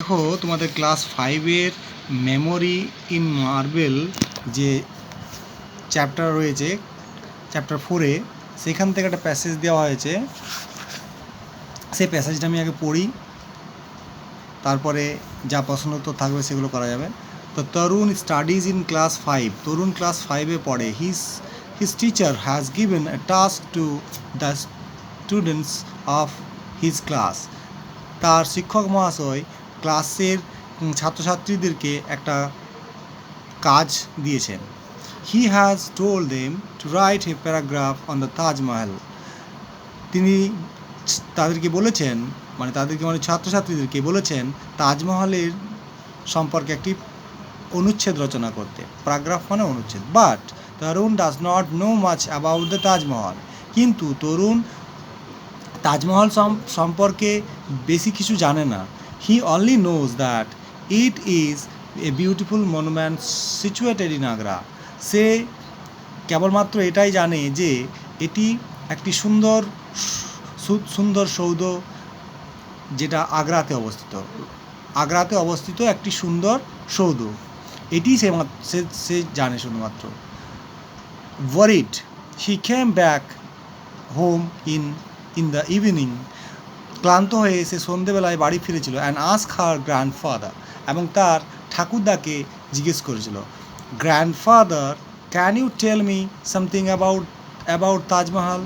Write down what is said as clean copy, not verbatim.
দেখো তোমাদের class 5-এর memory in marble যে চ্যাপ্টার রয়েছে, চ্যাপ্টার 4-এ, সেখান থেকে একটা প্যাসেজ দেওয়া হয়েছে। সেই প্যাসেজটা আমি আগে পড়ি, তারপরে যা প্রশ্ন উত্তর থাকবে সেগুলো করা যাবে। তো Tarun studies in class 5, Tarun class 5-এ পড়ে। His teacher has given a task to the students of his class. তার শিক্ষক মহাশয় ক্লাসের ছাত্রছাত্রীদেরকে একটা কাজ দিয়েছেন। He has told them to write a paragraph on the Taj Mahal. তিনি তাদেরকে বলেছেন, মানে ছাত্রছাত্রীদেরকে বলেছেন তাজমহলের সম্পর্কে একটি অনুচ্ছেদ রচনা করতে। প্যারাগ্রাফ মানে অনুচ্ছেদ। But Tarun does not know much about the Taj Mahal. কিন্তু তরুণ তাজমহল সম্পর্কে বেশি কিছু জানে না। He only knows that it is a beautiful monument situated in Agra. সে কেবলমাত্র এটাই জানে যে এটি একটি সুন্দর সৌধ, যেটা আগ্রাতে অবস্থিত একটি সুন্দর সৌধ। এটি সে জানে শুধুমাত্র। Worried he came back home in the evening. ক্লান্ত হয়ে সে সন্ধেবেলায় বাড়ি ফিরেছিল। অ্যান্ড আস্ক হার গ্র্যান্ডফাদার, এবং তার ঠাকুরদাকে জিজ্ঞেস করেছিল, grandfather, can you tell me something about Taj Mahal?